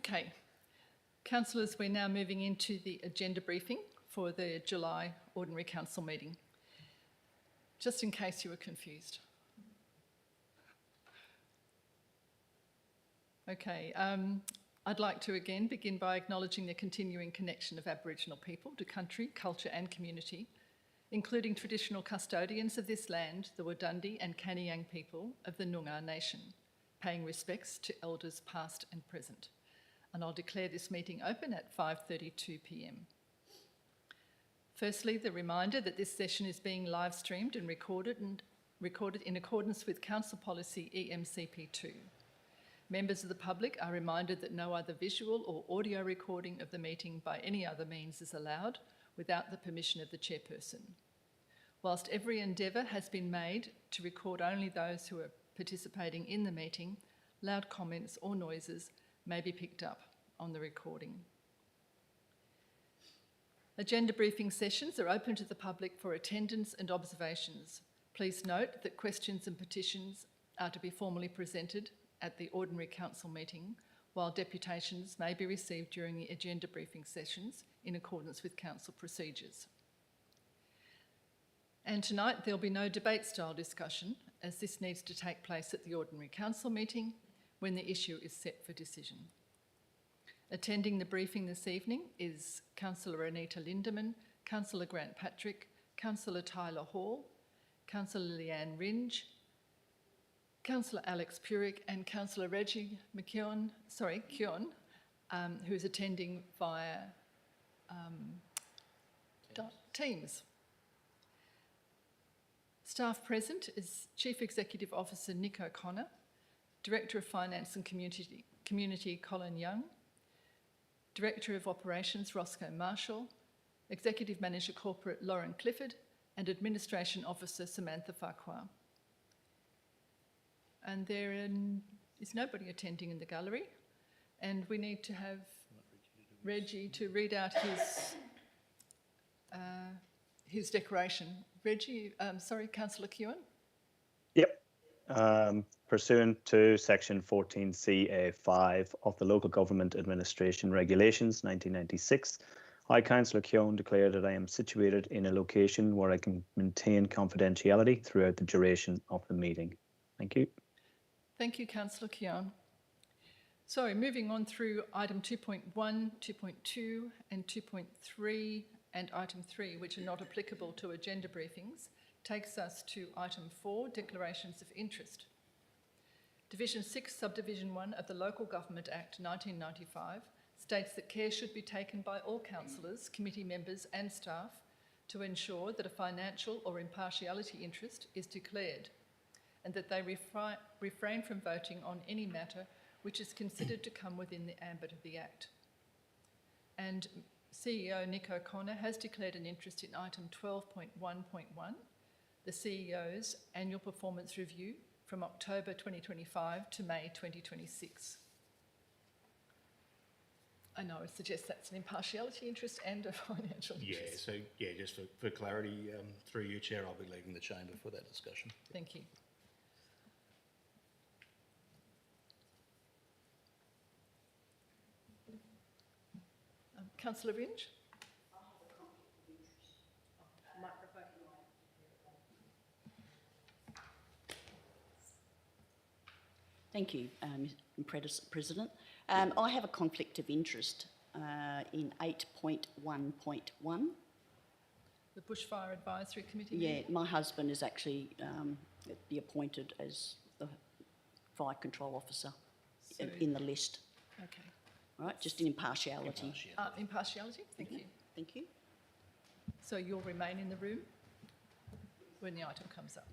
Okay, councillors, we're now moving into the agenda briefing for the July Ordinary Council meeting. Just in case you were confused. Okay, I'd like to again begin by acknowledging the continuing connection of Aboriginal people to country, culture and community, including traditional custodians of this land, the Wadundee and Kaniang people of the Noongar Nation, paying respects to elders past and present. And I'll declare this meeting open at 5:32 p.m. Firstly, the reminder that this session is being live streamed and recorded in accordance with Council Policy EMCP2. Members of the public are reminded that no other visual or audio recording of the meeting by any other means is allowed without the permission of the chairperson. Whilst every endeavour has been made to record only those who are participating in the meeting, loud comments or noises may be picked up on the recording. Agenda briefing sessions are open to the public for attendance and observations. Please note that questions and petitions are to be formally presented at the Ordinary Council meeting, while deputations may be received during the agenda briefing sessions in accordance with Council procedures. And tonight there'll be no debate-style discussion, as this needs to take place at the Ordinary Council meeting when the issue is set for decision. Attending the briefing this evening is Councillor Anita Lindeman, Councillor Grant Patrick, Councillor Tyler Hall, Councillor Leanne Ringe, Councillor Alex Purick and Councillor Reggie Keon, who is attending via Teams. Staff present is Chief Executive Officer Nick O'Connor, Director of Finance and Community Colin Young, Director of Operations Roscoe Marshall, Executive Manager Corporate Lauren Clifford, and Administration Officer Samantha Farquhar. And there is nobody attending in the gallery, and we need to have Reggie to read out his declaration. Reggie, Councillor Keon. Yep. Pursuant to Section 14CA5 of the Local Government Administration Regulations 1996, I, Councillor Keon, declare that I am situated in a location where I can maintain confidentiality throughout the duration of the meeting. Thank you. Thank you, Councillor Keon. So moving on through item 2.1, 2.2 and 2.3 and item 3, which are not applicable to agenda briefings, takes us to item 4, declarations of interest. Division 6, Subdivision 1 of the Local Government Act 1995 states that care should be taken by all councillors, committee members and staff to ensure that a financial or impartiality interest is declared and that they refrain from voting on any matter which is considered to come within the ambit of the Act. And CEO Nick O'Connor has declared an interest in item 12.1.1, the CEO's annual performance review from October 2025 to May 2026. I know, I suggest that's an impartiality interest and a financial interest. Just for clarity, through you, Chair, I'll be leaving the chamber for that discussion. Thank you. Councillor Ringe? Thank you, President. I have a conflict of interest in 8.1.1. The Bushfire Advisory Committee? Yeah, my husband is actually be appointed as the fire control officer in the list. Okay. Right, just in impartiality. Impartiality, thank you. Thank you. So you'll remain in the room when the item comes up.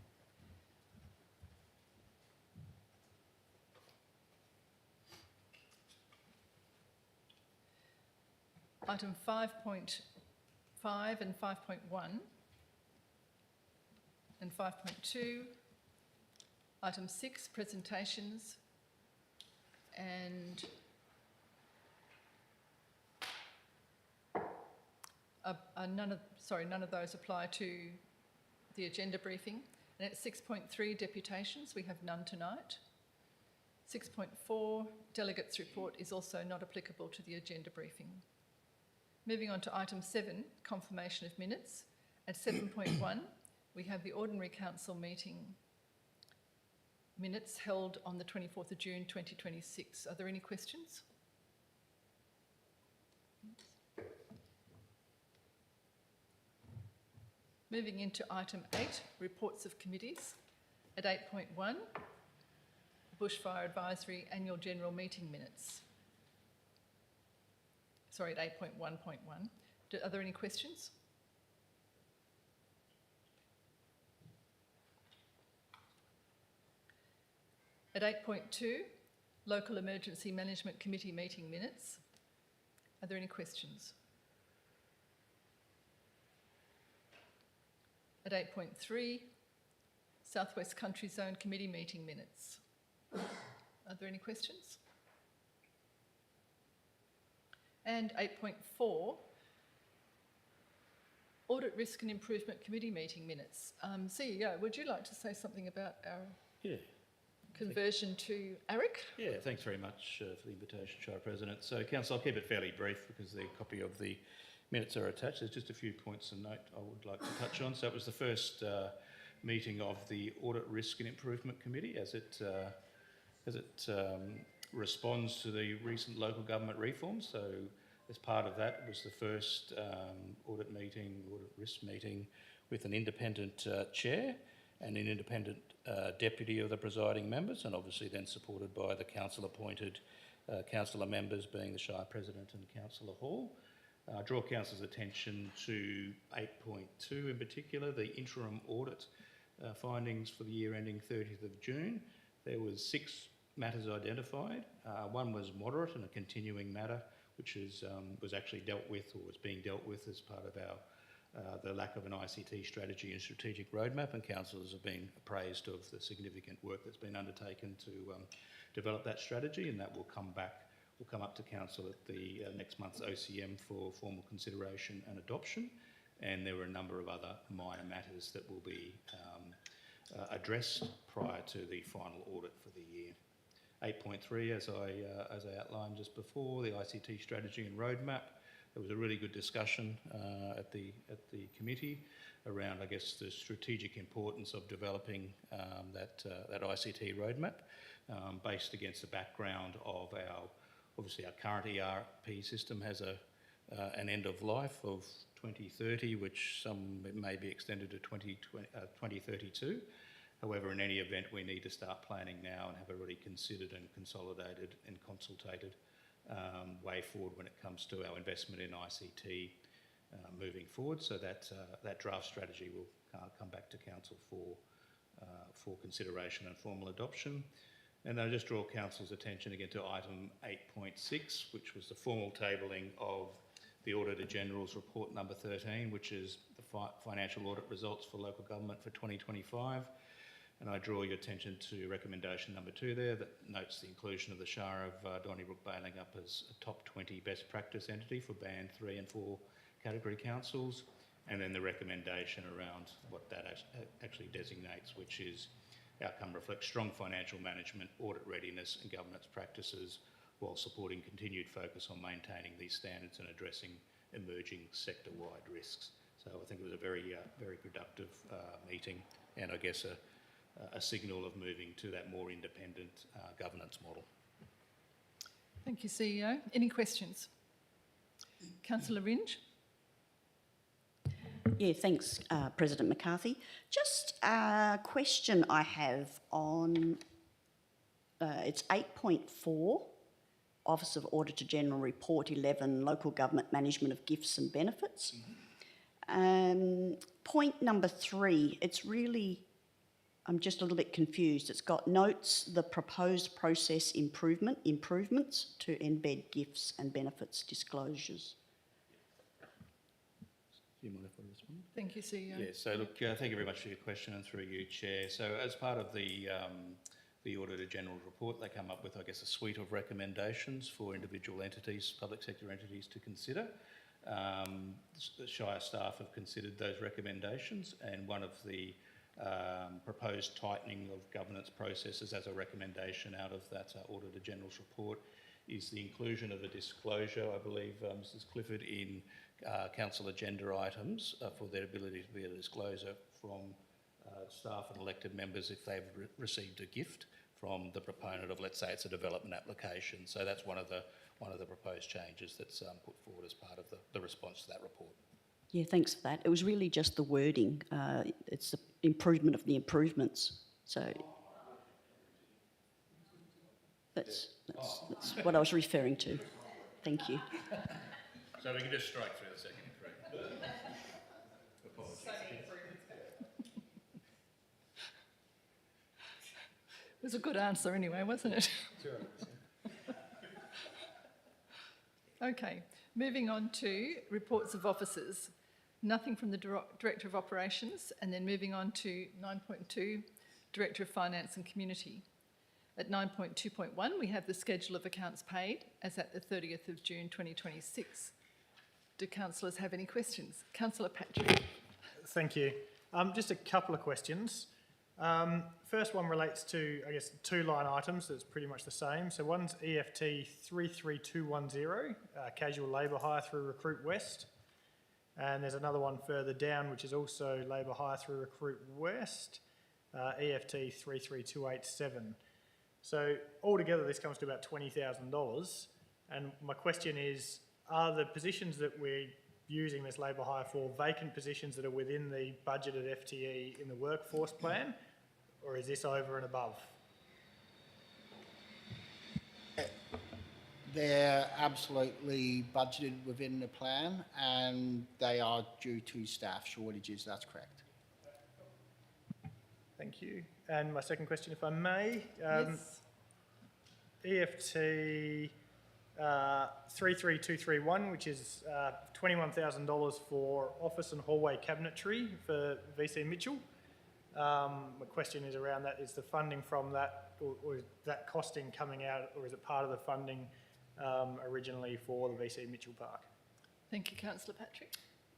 Item 5.5 and 5.1 and 5.2. Item 6, presentations, and none of those apply to the agenda briefing. And at 6.3, deputations, we have none tonight. 6.4, delegates report is also not applicable to the agenda briefing. Moving on to item 7, confirmation of minutes. At 7.1, we have the ordinary council meeting minutes held on the 24th of June 2026. Are there any questions? Moving into item 8, reports of committees. At 8.1, Bushfire Advisory Annual General Meeting minutes. Sorry, at 8.1.1. Are there any questions? At 8.2, Local Emergency Management Committee meeting minutes. Are there any questions? At 8.3, South West Country Zone Committee meeting minutes. Are there any questions? And 8.4, Audit Risk and Improvement Committee meeting minutes. CEO, would you like to say something about our conversion to ARIC? Yeah, thanks very much for the invitation, Shire President. So, Council, I'll keep it fairly brief because the copy of the minutes are attached. There's just a few points of note I would like to touch on. So it was the first meeting of the Audit Risk and Improvement Committee as it responds to the recent local government reforms. So as part of that, it was the first audit risk meeting with an independent chair and an independent deputy of the presiding members, and obviously then supported by the council-appointed councillor members, being the Shire President and Councillor Hall. Draw Council's attention to 8.2 in particular, the interim audit findings for the year ending 30th of June. There was 6 matters identified. One was moderate and a continuing matter, which was actually dealt with, or was being dealt with as part of the lack of an ICT strategy and strategic roadmap, and councillors have been appraised of the significant work that's been undertaken to develop that strategy, and that will come up to council at the next month's OCM for formal consideration and adoption. And there were a number of other minor matters that will be addressed prior to the final audit for the year. 8.3, as I outlined just before, the ICT strategy and roadmap. There was a really good discussion at the committee around, I guess, the strategic importance of developing that ICT roadmap based against the background of obviously our current ERP system has an end of life of 2030, which some may be extended to 2032. However, in any event, we need to start planning now and have a really considered and consolidated and consultated way forward when it comes to our investment in ICT moving forward. So that draft strategy will come back to council for consideration and formal adoption. And I'll just draw council's attention again to item 8.6, which was the formal tabling of the Auditor General's report number 13, which is the financial audit results for local government for 2025. And I draw your attention to recommendation number 2 there that notes the inclusion of the Shire of Donnybrook-Balingup as a top 20 best practice entity for band 3 and 4 category councils, and then the recommendation around what that actually designates, which is outcome reflects strong financial management, audit readiness and governance practices, while supporting continued focus on maintaining these standards and addressing emerging sector-wide risks. So I think it was a very productive meeting, and I guess a signal of moving to that more independent governance model. Thank you, CEO. Any questions? Councillor Ringe? Yeah, thanks, President McCarthy. Just a question I have on, it's 8.4, Office of Auditor General Report 11, Local Government Management of Gifts and Benefits. Point number 3, it's really, I'm just a little bit confused. It's got notes the proposed process improvements to embed gifts and benefits disclosures. Do you mind if I respond? Thank you, CEO. Yeah, so look, thank you very much for your question and through you, Chair. So as part of the Auditor General's report, they come up with, I guess, a suite of recommendations for individual entities, public sector entities to consider. The Shire staff have considered those recommendations, and one of the proposed tightening of governance processes as a recommendation out of that Auditor General's report is the inclusion of a disclosure, I believe, Mrs Clifford, in council agenda items for their ability to be a disclosure from staff and elected members if they've received a gift from the proponent of, let's say, it's a development application. So that's one of the proposed changes that's put forward as part of the response to that report. Yeah, thanks for that. It was really just the wording. It's the improvement of the improvements. So that's what I was referring to. Thank you. So we can just strike through the second improvement. It was a good answer anyway, wasn't it? Okay, moving on to reports of officers. Nothing from the Director of Operations, and then moving on to 9.2, Director of Finance and Community. At 9.2.1, we have the schedule of accounts paid as at the 30th of June 2026. Do councillors have any questions? Councillor Patrick. Thank you. Just a couple of questions. First one relates to, I guess, 2 line items that's pretty much the same. So one's EFT 33210, casual labour hire through Recruit West. And there's another one further down, which is also labour hire through Recruit West, EFT 33287. So altogether, this comes to about $20,000. And my question is, are the positions that we're using this labour hire for vacant positions that are within the budgeted FTE in the workforce plan, or is this over and above? They're absolutely budgeted within the plan, and they are due to staff shortages, that's correct. Thank you. And my second question, if I may, Yes. EFT 33231, which is $21,000 for office and hallway cabinetry for VC Mitchell. My question is around that, is the funding from that, or is that costing coming out, or is it part of the funding originally for the VC Mitchell Park? Thank you, Councillor Patrick.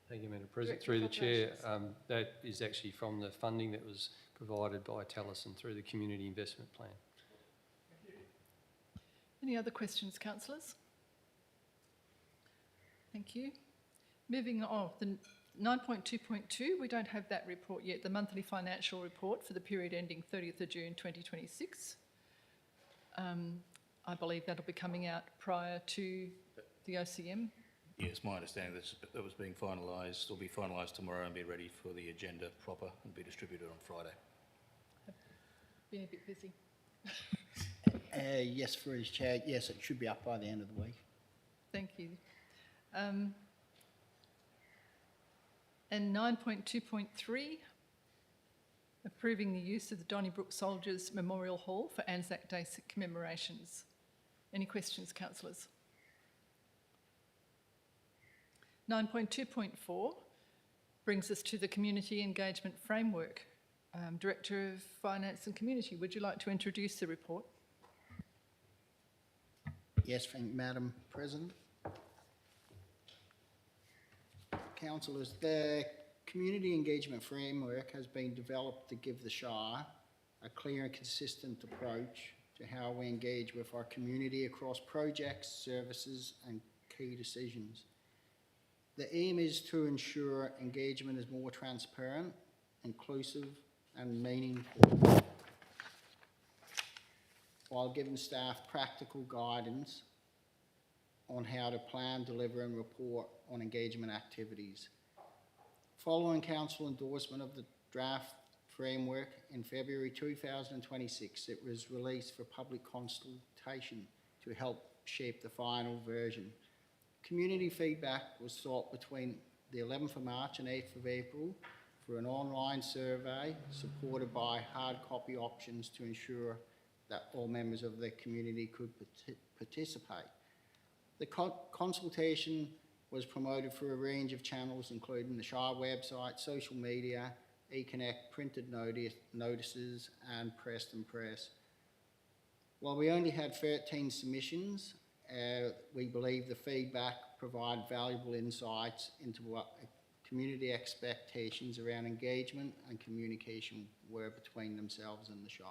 Thank you, Madam President. Director Through of the Chair, Operations. that is actually from the funding that was provided by Taliesin through the Community Investment Plan. Any other questions, councillors? Thank you. Moving on, the 9.2.2, we don't have that report yet, the monthly financial report for the period ending 30th of June 2026. I believe that'll be coming out prior to the OCM. Yes, my understanding that was being finalised, will be finalised tomorrow and be ready for the agenda proper and be distributed on Friday. Been a bit busy. Yes, for his chair, yes, it should be up by the end of the week. Thank you. And 9.2.3, approving the use of the Donnybrook Soldiers Memorial Hall for Anzac Day commemorations. Any questions, councillors? 9.2.4 brings us to the Community Engagement Framework. Director of Finance and Community, would you like to introduce the report? Yes, thank you, Madam President. Councillors, the Community Engagement Framework has been developed to give the Shire a clear and consistent approach to how we engage with our community across projects, services and key decisions. The aim is to ensure engagement is more transparent, inclusive and meaningful, while giving staff practical guidance on how to plan, deliver and report on engagement activities. Following council endorsement of the draft framework in February 2026, it was released for public consultation to help shape the final version. Community feedback was sought between the 11th of March and 8th of April for an online survey supported by hard copy options to ensure that all members of the community could participate. The consultation was promoted through a range of channels, including the Shire website, social media, eConnect, printed notices, and Preston Press. While we only had 13 submissions, we believe the feedback provided valuable insights into what a community expectations around engagement and communication were between themselves and the Shire.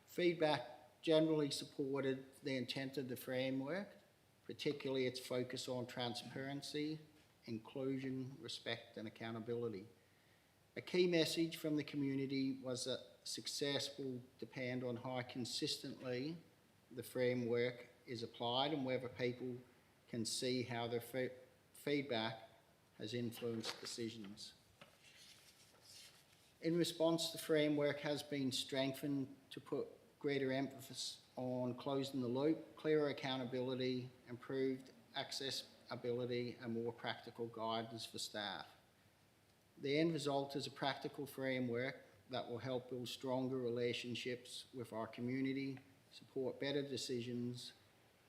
Feedback generally supported the intent of the framework, particularly its focus on transparency, inclusion, respect and accountability. A key message from the community was that success will depend on how consistently the framework is applied and whether people can see how their feedback has influenced decisions. In response, the framework has been strengthened to put greater emphasis on closing the loop, clearer accountability, improved accessibility and more practical guidance for staff. The end result is a practical framework that will help build stronger relationships with our community, support better decisions,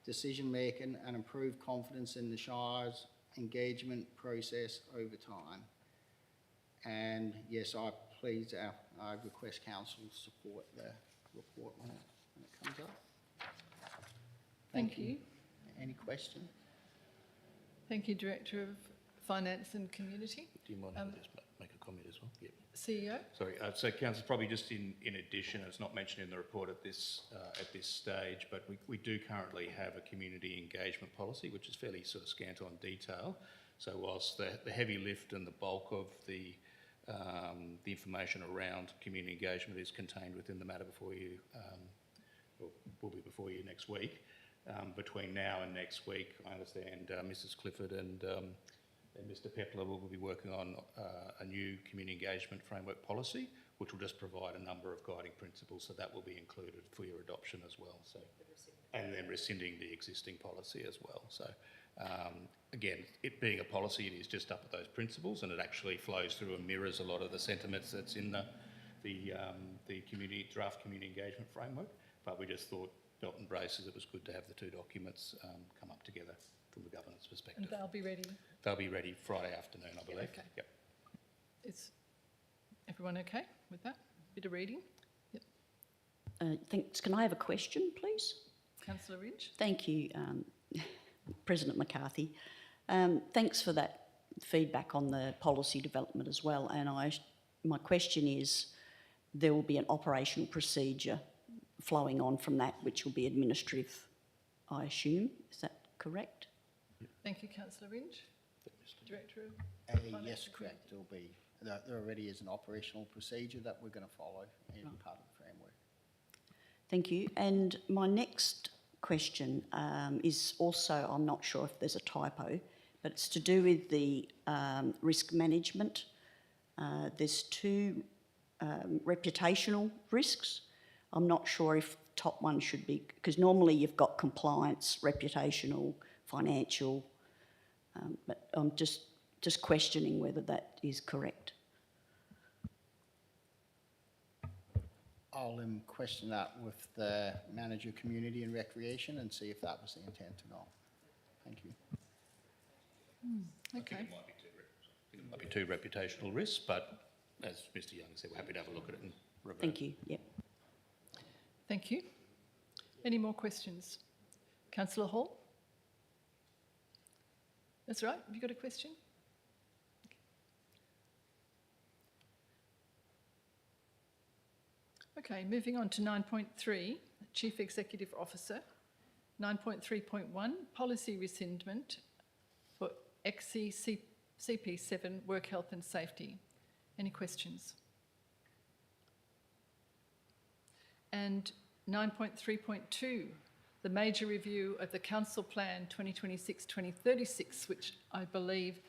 decision-making and improve confidence in the Shire's engagement process over time. And yes, I request council support the report when it comes up. Thank you. Any questions? Thank you, Director of Finance and Community. Do you mind if I just make a comment as well? Yeah. CEO? Sorry, so council, probably just in addition, it's not mentioned in the report at this stage, but we do currently have a community engagement policy, which is fairly sort of scant on detail. So whilst the heavy lift and the bulk of the information around community engagement is contained within the matter before you, or will be before you next week, between now and next week, I understand Mrs. Clifford and Mr. Pepler will be working on a new community engagement framework policy, which will just provide a number of guiding principles, so that will be included for your adoption as well. So, and then rescinding the existing policy as well. So, again, it being a policy, it is just up with those principles, and it actually flows through and mirrors a lot of the sentiments that's in the draft community engagement framework. But we just thought, belt and braces, it was good to have the two documents come up together from the governance perspective. And they'll be ready. They'll be ready Friday afternoon, I believe. Okay. Yep. Is everyone okay with that? Bit of reading? Yep. Thanks. Can I have a question, please? Councillor Ridge? Thank you, President McCarthy. Thanks for that feedback on the policy development as well. And my question is, there will be an operational procedure flowing on from that, which will be administrative, I assume. Is that correct? Thank you, Councillor Ridge. Director of Finance Yes, and correct. There already is an operational procedure that we're going to follow in part of the framework. Thank you. And my next question is also, I'm not sure if there's a typo, but it's to do with the risk management. There's two reputational risks. I'm not sure if top one should be, because normally you've got compliance, reputational, financial, but I'm just questioning whether that is correct. I'll question that with the manager of community and recreation and see if that was the intent or not. Thank you. Okay. I think it might be two reputational risks, but as Mr. Young said, we're happy to have a look at it and revert. Thank you. Yep. Thank you. Any more questions? Councillor Hall? That's right. Have you got a question? Okay, moving on to 9.3, Chief Executive Officer. 9.3.1, Policy Rescindment for EXI CP7, Work Health and Safety. Any questions? And 9.3.2, the major review of the Council Plan 2026-2036, which I believe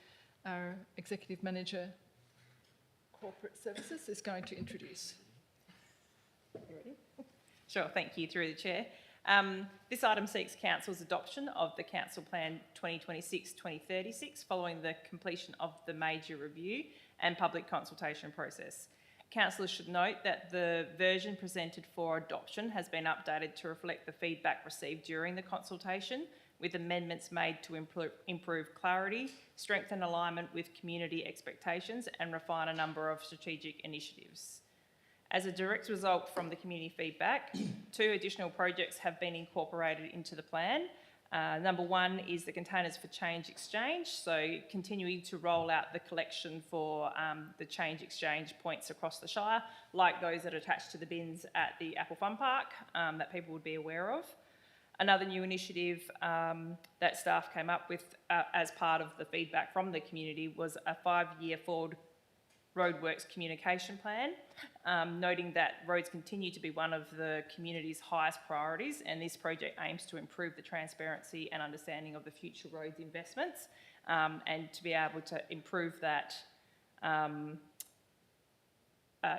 our Executive Manager Corporate Services is going to introduce. You ready? Sure, thank you, through the Chair. This item seeks Council's adoption of the Council Plan 2026-2036 following the completion of the major review and public consultation process. Councillors should note that the version presented for adoption has been updated to reflect the feedback received during the consultation, with amendments made to improve clarity, strengthen alignment with community expectations and refine a number of strategic initiatives. As a direct result from the community feedback, 2 additional projects have been incorporated into the plan. Number one is the Containers for Change exchange, so continuing to roll out the collection for the change exchange points across the Shire, like those that are attached to the bins at the Apple Fun Park that people would be aware of. Another new initiative that staff came up with as part of the feedback from the community was a 5-year forward roadworks communication plan, noting that roads continue to be one of the community's highest priorities, and this project aims to improve the transparency and understanding of the future roads investments, and to be able to improve that,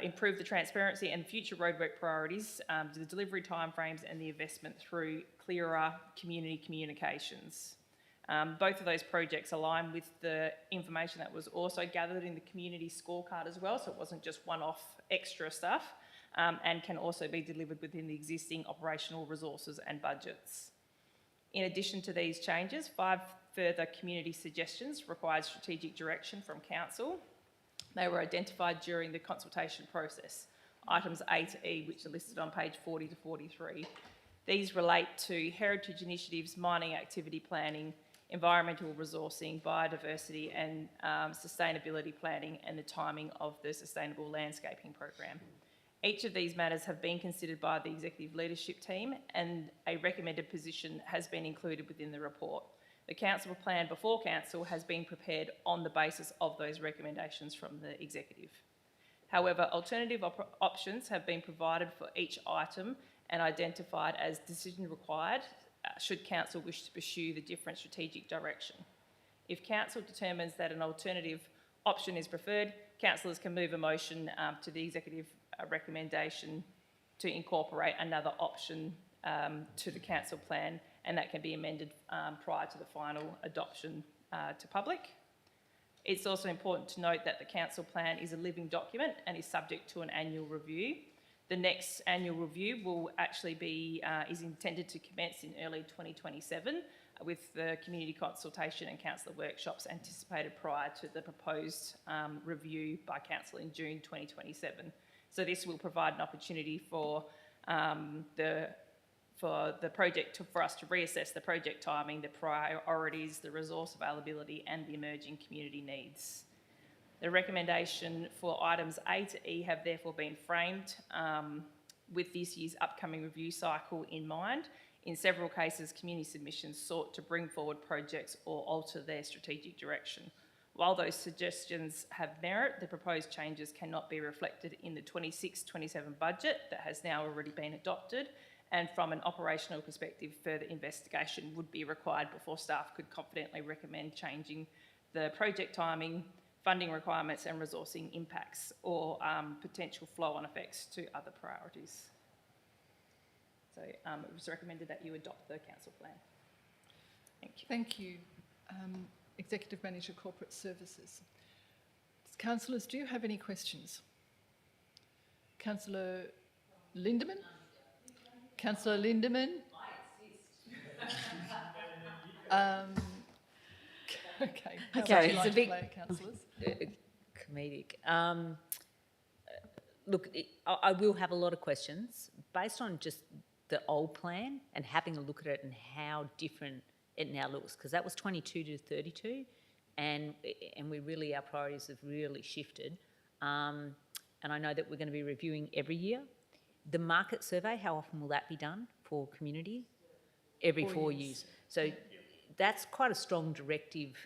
improve the transparency and future roadwork priorities, the delivery timeframes and the investment through clearer community communications. Both of those projects align with the information that was also gathered in the community scorecard as well, so it wasn't just one-off extra stuff, and can also be delivered within the existing operational resources and budgets. In addition to these changes, 5 further community suggestions required strategic direction from Council. They were identified during the consultation process, items A to E, which are listed on page 40 to 43. These relate to heritage initiatives, mining activity planning, environmental resourcing, biodiversity and sustainability planning, and the timing of the sustainable landscaping program. Each of these matters have been considered by the executive leadership team, and a recommended position has been included within the report. The council plan before council has been prepared on the basis of those recommendations from the executive. However, alternative options have been provided for each item and identified as decision required should council wish to pursue the different strategic direction. If council determines that an alternative option is preferred, councillors can move a motion to the executive recommendation to incorporate another option to the council plan, and that can be amended prior to the final adoption to public. It's also important to note that the council plan is a living document and is subject to an annual review. The next annual review will actually be, is intended to commence in early 2027 with the community consultation and councillor workshops anticipated prior to the proposed review by council in June 2027. So this will provide an opportunity for the project for us to reassess the project timing, the priorities, the resource availability and the emerging community needs. The recommendation for items A to E have therefore been framed with this year's upcoming review cycle in mind. In several cases, community submissions sought to bring forward projects or alter their strategic direction. While those suggestions have merit, the proposed changes cannot be reflected in the 26-27 budget that has now already been adopted, and from an operational perspective, further investigation would be required before staff could confidently recommend changing the project timing, funding requirements and resourcing impacts or potential flow-on effects to other priorities. So it was recommended that you adopt the council plan. Thank you. Thank you, Executive Manager Corporate Services. Councillors, do you have any questions? Councillor Lindemann? Councillor Lindemann? Okay. How would you it's like a to big- play it, councillors? Comedic. Look, I will have a lot of questions based on just the old plan and having a look at it and how different it now looks, because that was 22 to 32, and we really, our priorities have really shifted. And I know that we're going to be reviewing every year. The market survey, how often will that be done for community? Every 4 years. So that's quite a strong directive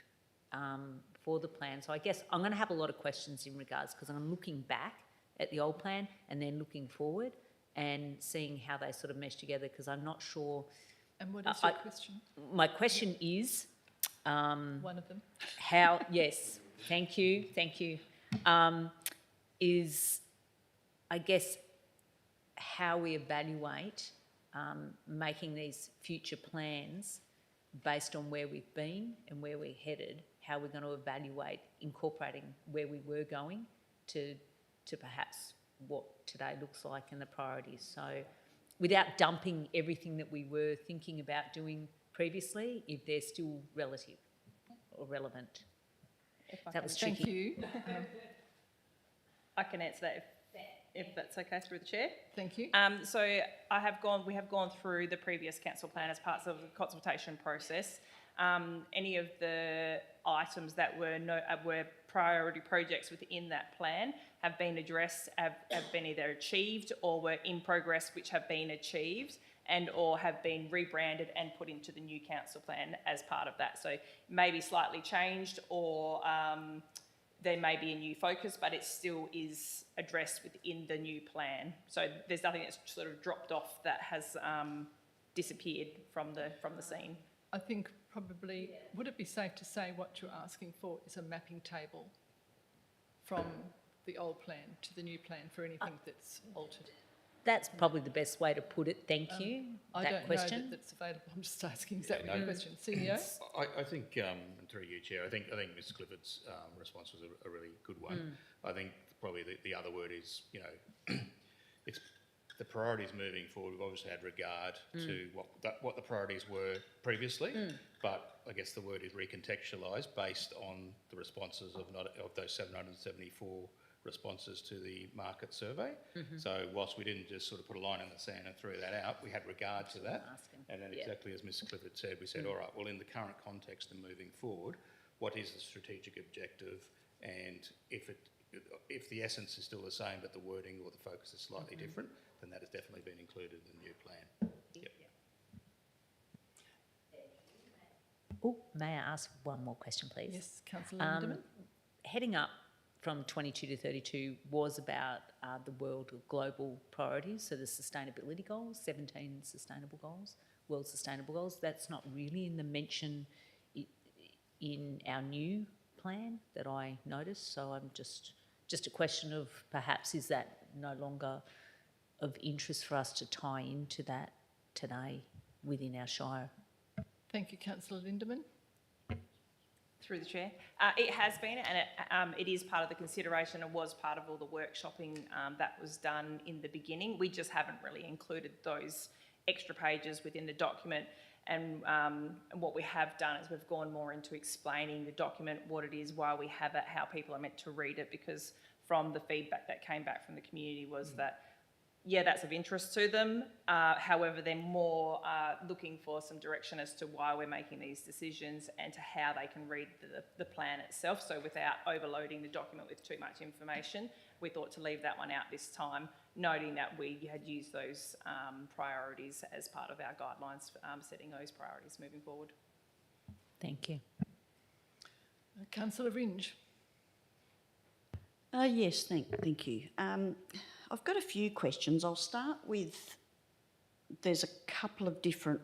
for the plan. So I guess I'm going to have a lot of questions in regards, because I'm looking back at the old plan and then looking forward and seeing how they sort of mesh together, because I'm not sure. And what is your question? My question is... One of them. How, yes, thank you. Is, I guess, how we evaluate making these future plans based on where we've been and where we're headed, how we're going to evaluate incorporating where we were going to perhaps what today looks like and the priorities. So without dumping everything that we were thinking about doing previously, if they're still relative or relevant. That was tricky. Thank you. I can answer that if that's okay through the chair. Thank you. So we have gone through the previous council plan as parts of the consultation process. Any of the items that were priority projects within that plan have been addressed, have been either achieved or were in progress, which have been achieved and or have been rebranded and put into the new council plan as part of that. So maybe slightly changed or there may be a new focus, but it still is addressed within the new plan. So there's nothing that's sort of dropped off that has disappeared from the scene. I think probably, would it be safe to say what you're asking for is a mapping table from the old plan to the new plan for anything that's altered? That's probably the best way to put it. Thank you. I that don't question. know that that's available. I'm just asking, is that Yeah, your no. question? CEO? I think, and through you, Chair, I think Ms Clifford's response was a really good one. I think probably the other word is, you know, it's the priorities moving forward. We've obviously had regard to what the priorities were previously, but I guess the word is recontextualised based on the responses of those 774 responses to the market survey. So whilst we didn't just sort of put a line in the sand and throw that out, we had regard to that. Asking. And then Yeah. exactly as Ms Clifford said, we said, all right, well, in the current context and moving forward, what is the strategic objective? And if the essence is still the same, but the wording or the focus is slightly different, then that has definitely been included in the new plan. Yep. Oh, may I ask one more question, please? Yes, Councillor Lindemann. Heading up from 22 to 32 was about the world of global priorities, so the sustainability goals, 17 sustainable goals, world sustainable goals. That's not really in the mention in our new plan that I noticed, so I'm just a question of perhaps is that no longer of interest for us to tie into that today within our shire? Thank you, Councillor Lindemann. Through the chair. It has been, and it is part of the consideration and was part of all the workshopping that was done in the beginning. We just haven't really included those extra pages within the document. And what we have done is we've gone more into explaining the document, what it is, why we have it, how people are meant to read it, because from the feedback that came back from the community was that, yeah, that's of interest to them. However, they're more looking for some direction as to why we're making these decisions and to how they can read the plan itself. So without overloading the document with too much information, we thought to leave that one out this time, noting that we had used those priorities as part of our guidelines, setting those priorities moving forward. Thank you. Councillor Ringe. Yes, thank you. I've got a few questions. I'll start with, there's a couple of different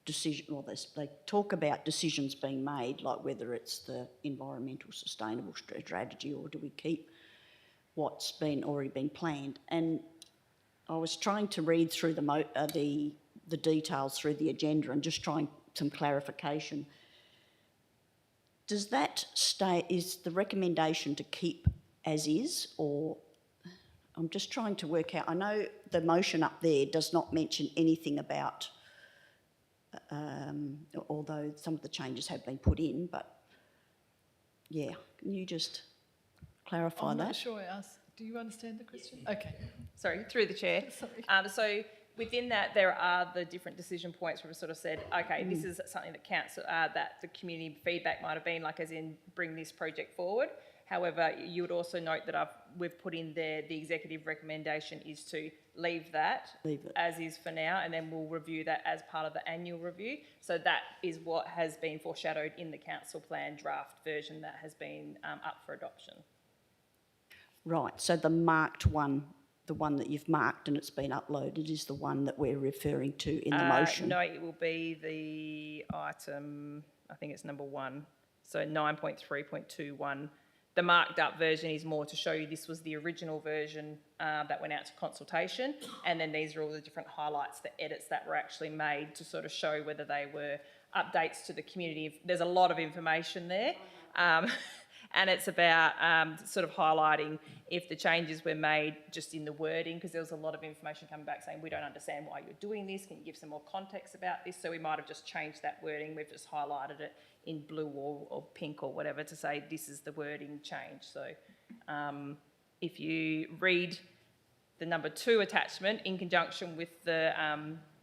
decisions, well, they talk about decisions being made, like whether it's the environmental sustainable strategy or do we keep what's already been planned. And I was trying to read through the details through the agenda and just trying some clarification. Does that is the recommendation to keep as is, or I'm just trying to work out, I know the motion up there does not mention anything about, although some of the changes have been put in, but yeah, can you just clarify I'm that? not sure I asked. Do you understand the question? Okay. Sorry, through the chair. Sorry. So within that, there are the different decision points where we sort of said, okay, this is something that council, that the community feedback might have been, like as in bring this project forward. However, you would also note that we've put in there the executive recommendation is to leave that as is for now, and then we'll review that as part of the annual review. So that is what has been foreshadowed in the council plan draft version that has been up for adoption. Right, so the marked one, the one that you've marked and it's been uploaded is the one that we're referring to in the motion? No, it will be the item, I think it's number 1, so 9.3.21. The marked up version is more to show you this was the original version that went out to consultation, and then these are all the different highlights, the edits that were actually made to sort of show whether they were updates to the community. There's a lot of information there, and it's about sort of highlighting if the changes were made just in the wording, because there was a lot of information coming back saying we don't understand why you're doing this, can you give some more context about this? So we might have just changed that wording, we've just highlighted it in blue or pink or whatever to say this is the wording change. So if you read the number 2 attachment in conjunction with the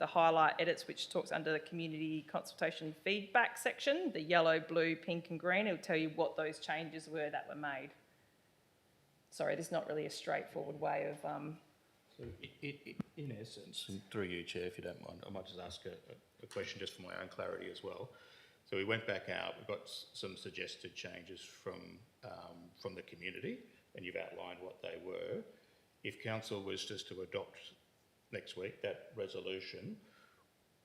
highlight edits, which talks under the community consultation feedback section, the yellow, blue, pink and green. It'll tell you what those changes were that were made. Sorry, there's not really a straightforward way of... So in essence, and through you, Chair, if you don't mind, I might just ask a question just for my own clarity as well. So we went back out, we've got some suggested changes from the community, and you've outlined what they were. If council was just to adopt next week that resolution,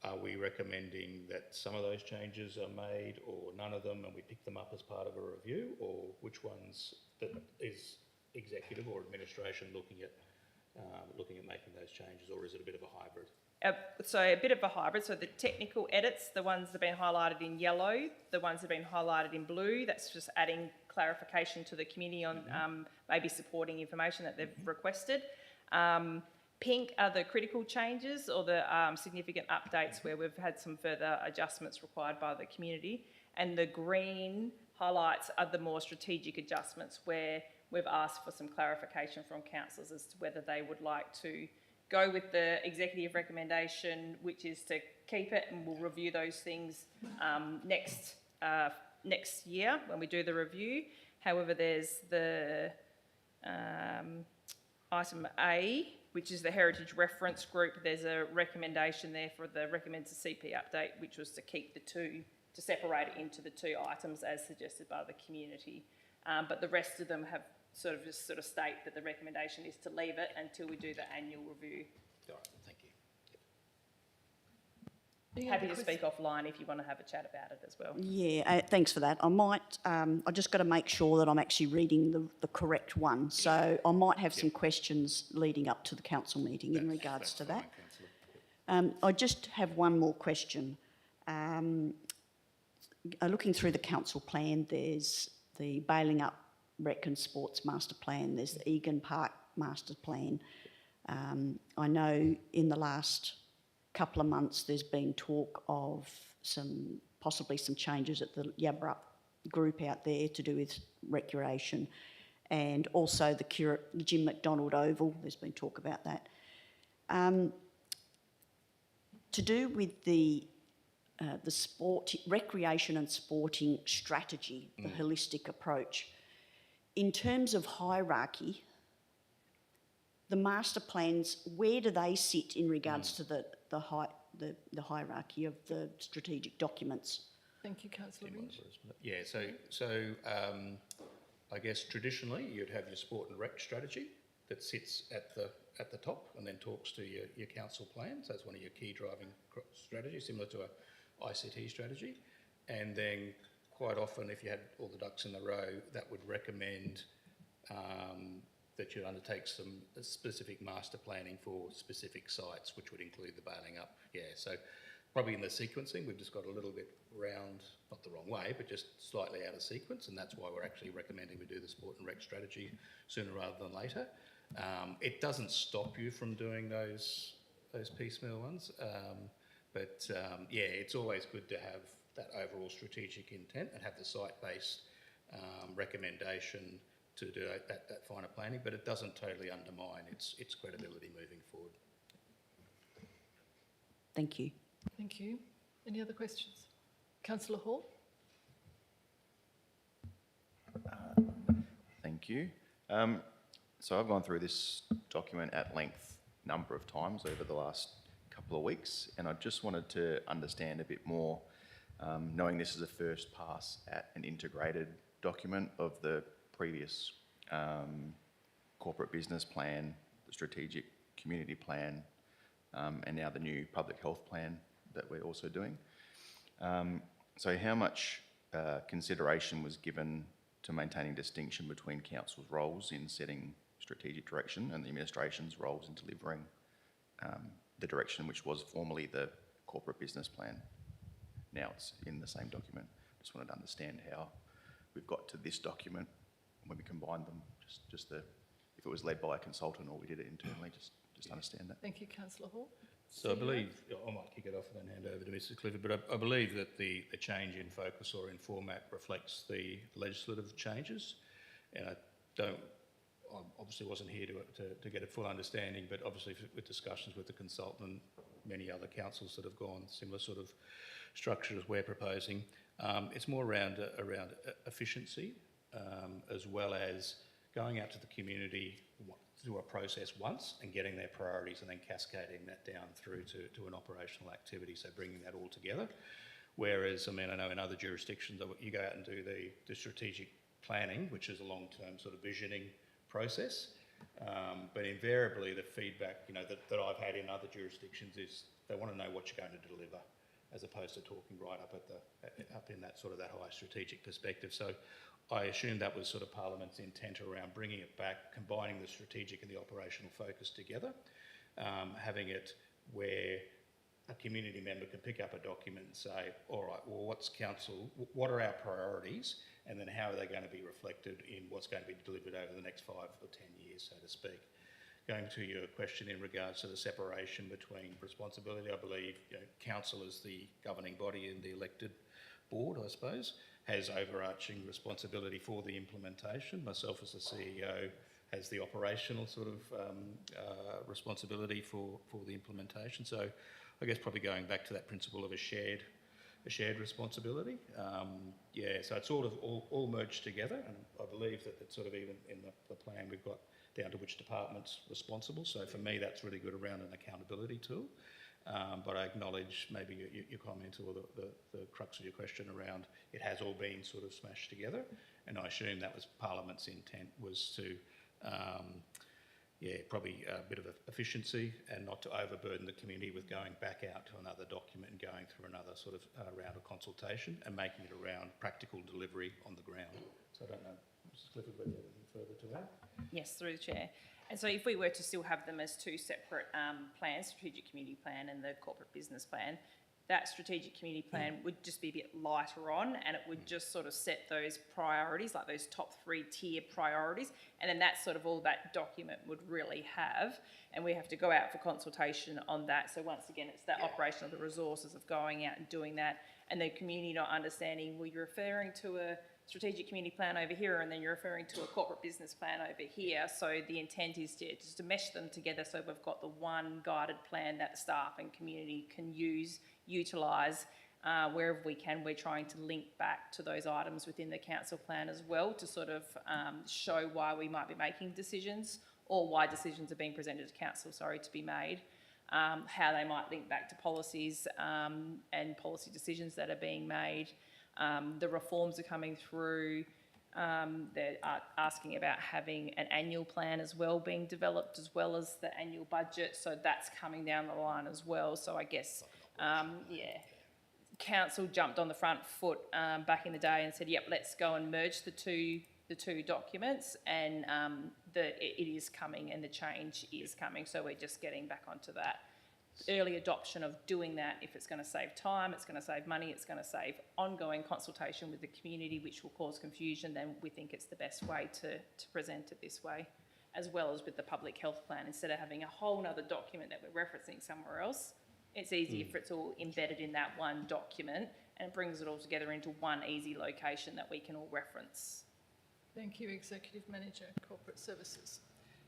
are we recommending that some of those changes are made or none of them and we pick them up as part of a review, or which ones that is executive or administration looking at making those changes, or is it a bit of a hybrid? So a bit of a hybrid. So the technical edits, the ones that have been highlighted in yellow, the ones that have been highlighted in blue, that's just adding clarification to the community on maybe supporting information that they've requested. Pink are the critical changes or the significant updates where we've had some further adjustments required by the community. And the green highlights are the more strategic adjustments where we've asked for some clarification from councillors as to whether they would like to go with the executive recommendation, which is to keep it, and we'll review those things next year when we do the review. However, there's the item A, which is the Heritage Reference Group. There's a recommendation there for the recommended CP update, which was to keep the two, to separate it into the 2 items as suggested by the community. But the rest of them have sort of state that the recommendation is to leave it until we do the annual review. All right, thank you. Happy to speak offline if you want to have a chat about it as well. Yeah, thanks for that. I might, I just got to make sure that I'm actually reading the correct one. So I might have some questions leading up to the council meeting in regards to that. I just have one more question. Looking through the council plan, there's the Bailing Up Rec and Sports Master Plan, there's the Egan Park Master Plan. I know in the last couple of months there's been talk of possibly some changes at the Yabrup group out there to do with recreation, and also the Jim McDonald Oval, there's been talk about that. To do with the recreation and sporting strategy, the holistic approach, in terms of hierarchy, the master plans, where do they sit in regards to the hierarchy of the strategic documents? Thank you, Councillor Lynch. Yeah, so I guess traditionally you'd have your sport and rec strategy that sits at the top and then talks to your council plan. So that's one of your key driving strategies, similar to a ICT strategy. And then quite often, if you had all the ducks in a row, that would recommend that you undertake some specific master planning for specific sites, which would include the Bailing Up. Yeah, so probably in the sequencing, we've just got a little bit round, not the wrong way, but just slightly out of sequence, and that's why we're actually recommending we do the sport and rec strategy sooner rather than later. It doesn't stop you from doing those piecemeal ones, but yeah, it's always good to have that overall strategic intent and have the site-based recommendation to do that finer planning, but it doesn't totally undermine its credibility moving forward. Thank you. Thank you. Any other questions? Councillor Hall? Thank you. So I've gone through this document at length a number of times over the last couple of weeks, and I just wanted to understand a bit more, knowing this is a first pass at an integrated document of the previous corporate business plan, the strategic community plan, and now the new public health plan that we're also doing. So how much consideration was given to maintaining distinction between council's roles in setting strategic direction and the administration's roles in delivering the direction which was formerly the corporate business plan? Now it's in the same document. Just wanted to understand how we've got to this document when we combined them, just if it was led by a consultant or we did it internally, just understand that. Thank you, Councillor Hall. So I believe, I might kick it off and then hand over to Mrs. Clifford, but I believe that the change in focus or in format reflects the legislative changes, and I don't I obviously wasn't here to get a full understanding, but obviously with discussions with the consultant and many other councils that have gone similar sort of structure as we're proposing, it's more around efficiency, as well as going out to the community through a process once and getting their priorities and then cascading that down through to an operational activity, so bringing that all together. Whereas, I mean, I know in other jurisdictions you go out and do the strategic planning, which is a long-term sort of visioning process, but invariably the feedback, you know, that I've had in other jurisdictions is they want to know what you're going to deliver, as opposed to talking right up in that sort of that high strategic perspective. So I assume that was sort of Parliament's intent around bringing it back, combining the strategic and the operational focus together, having it where a community member can pick up a document and say, all right, well, what are our priorities, and then how are they going to be reflected in what's going to be delivered over the next 5 or 10 years, so to speak. Going to your question in regards to the separation between responsibility, I believe, you know, council as the governing body and the elected board, I suppose, has overarching responsibility for the implementation. Myself as the CEO has the operational sort of responsibility for the implementation. So I guess probably going back to that principle of a shared responsibility. So it's sort of all merged together, and I believe that it's sort of even in the plan we've got down to which department's responsible. So for me, that's really good around an accountability tool. But I acknowledge maybe your comment or the crux of your question around it has all been sort of smashed together, and I assume that was Parliament's intent, was to probably a bit of efficiency and not to overburden the community with going back out to another document and going through another sort of round of consultation, and making it around practical delivery on the ground. So I don't know, Mrs Clifford, whether you have anything further to add? Yes, through the chair. And so if we were to still have them as two separate plans, strategic community plan and the corporate business plan, that strategic community plan would just be a bit lighter on, and it would just sort of set those priorities, like those top 3 tier priorities, and then that's sort of all that document would really have, and we have to go out for consultation on that. So once again, it's that operation of the resources of going out and doing that, and the community not understanding, well, you're referring to a strategic community plan over here, and then you're referring to a corporate business plan over here. So the intent is to mesh them together, so we've got the one guided plan that staff and community can utilise wherever we can. We're trying to link back to those items within the council plan as well, to sort of show why we might be making decisions, or why decisions are being presented to council, to be made. How they might link back to policies and policy decisions that are being made. The reforms are coming through. They're asking about having an annual plan as well being developed, as well as the annual budget. So that's coming down the line as well. So I guess, council jumped on the front foot back in the day and said, yep, let's go and merge the two documents, and it is coming, and the change is coming. So we're just getting back onto that early adoption of doing that. If it's going to save time, it's going to save money, it's going to save ongoing consultation with the community, which will cause confusion, then we think it's the best way to present it this way, as well as with the public health plan. Instead of having a whole other document that we're referencing somewhere else, it's easier if it's all embedded in that one document, and it brings it all together into one easy location that we can all reference. Thank you, Executive Manager, Corporate Services.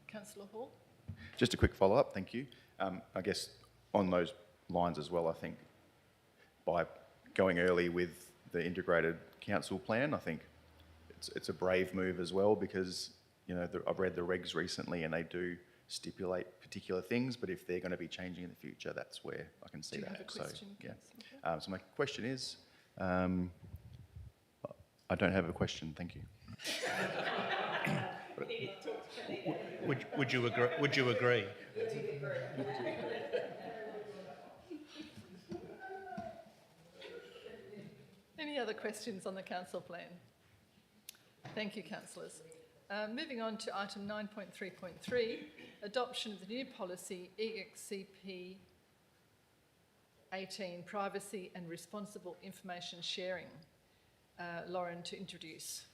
Councillor Hall. Just a quick follow-up, thank you. I guess on those lines as well, I think by going early with the integrated council plan, I think it's a brave move as well, because, you know, I've read the regs recently and they do stipulate particular things, but if they're going to be changing in the future, that's where I can see Do you that. have a question, So my question is, I don't have a question, thank you. Would you agree? Would you agree? Any other questions on the council plan? Thank you, councillors. Moving on to item 9.3.3, adoption of the new policy EXCP 18, privacy and responsible information sharing. Lauren to introduce.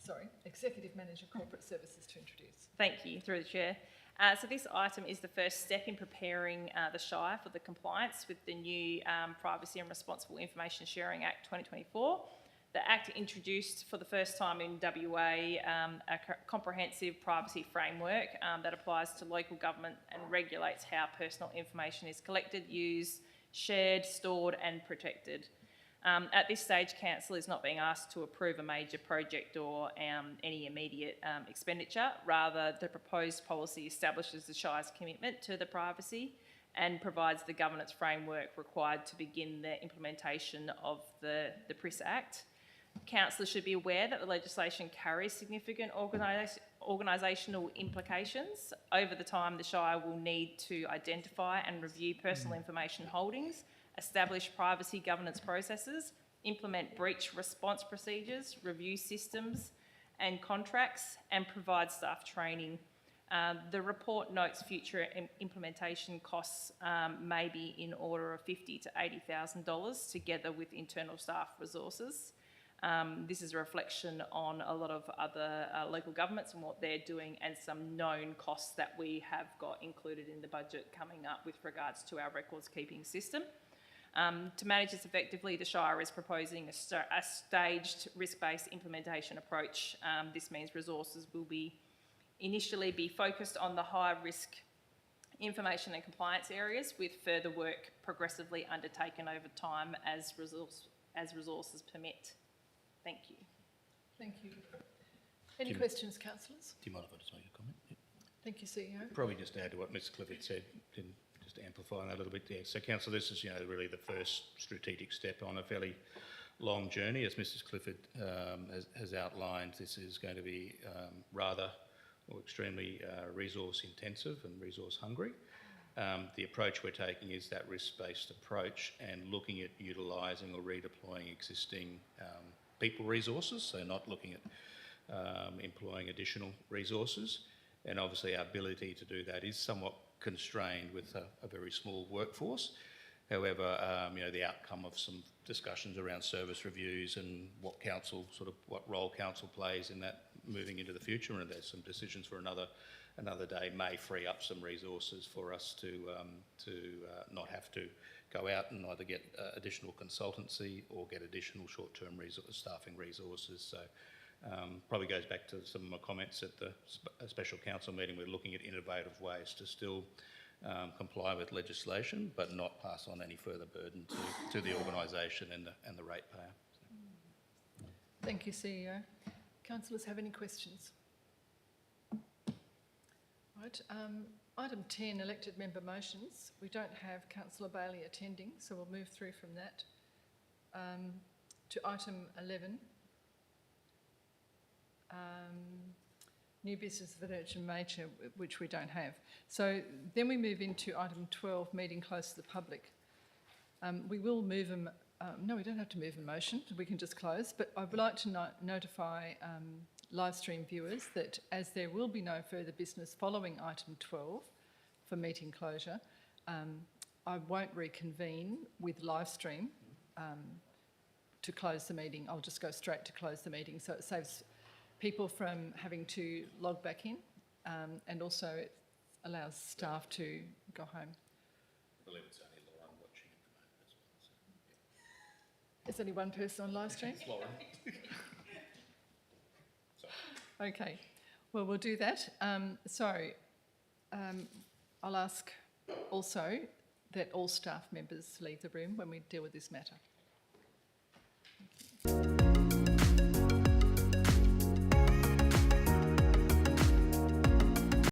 Sorry, Executive Manager Corporate Services to introduce. Thank you, through the chair. So this item is the first step in preparing the Shire for the compliance with the new Privacy and Responsible Information Sharing Act 2024 The Act introduced for the first time in WA comprehensive privacy framework that applies to local government and regulates how personal information is collected, used, shared, stored and protected. At this stage, Council is not being asked to approve a major project or any immediate expenditure. Rather, the proposed policy establishes the Shire's commitment to the privacy and provides the governance framework required to begin the implementation of the PRIS Act. Councillors should be aware that the legislation carries significant organisational implications. Over the time, the Shire will need to identify and review personal information holdings, establish privacy governance processes, implement breach response procedures, review systems and contracts, and provide staff training. The report notes future implementation costs may be in order of $50,000 to $80,000 together with internal staff resources. This is a reflection on a lot of other local governments and what they're doing, and some known costs that we have got included in the budget coming up with regards to our records keeping system. To manage this effectively, the Shire is proposing a staged risk-based implementation approach. This means resources will initially be focused on the high-risk information and compliance areas, with further work progressively undertaken over time as resources permit. Thank you. Thank you. Any questions, councillors? Do you mind if I just make a comment? Yep. Thank you, CEO. Probably just add to what Mr Clifford said, just amplifying that a little bit there. So, Councillor, this is, really the first strategic step on a fairly long journey. As Mrs Clifford has outlined, this is going to be rather or extremely resource intensive and resource hungry. The approach we're taking is that risk-based approach and looking at utilising or redeploying existing people resources, so not looking at employing additional resources. And obviously our ability to do that is somewhat constrained with a very small workforce. However, the outcome of some discussions around service reviews and what role council plays in that moving into the future, and there's some decisions for another day, may free up some resources for us to not have to go out and either get additional consultancy or get additional short-term staffing resources. So probably goes back to some of my comments at the special council meeting. We're looking at innovative ways to still comply with legislation, but not pass on any further burden to the organisation and the ratepayer. Thank you, CEO. Councillors have any questions? Right. Item 10, elected member motions. We don't have Councillor Bailey attending, so we'll move through from that to item 11. New business of an urgent nature, which we don't have. So then we move into item 12, meeting close to the public. We will move them, no, we don't have to move a motion, we can just close, but I would like to notify live stream viewers that as there will be no further business following item 12 for meeting closure, I won't reconvene with live stream to close the meeting. I'll just go straight to close the meeting, so it saves people from having to log back in, and also it allows staff to go home. I believe it's only Lauren watching at the moment as well. So, There's only one person on live stream? It's Lauren. Okay, well, we'll do that. I'll ask also that all staff members leave the room when we deal with this matter.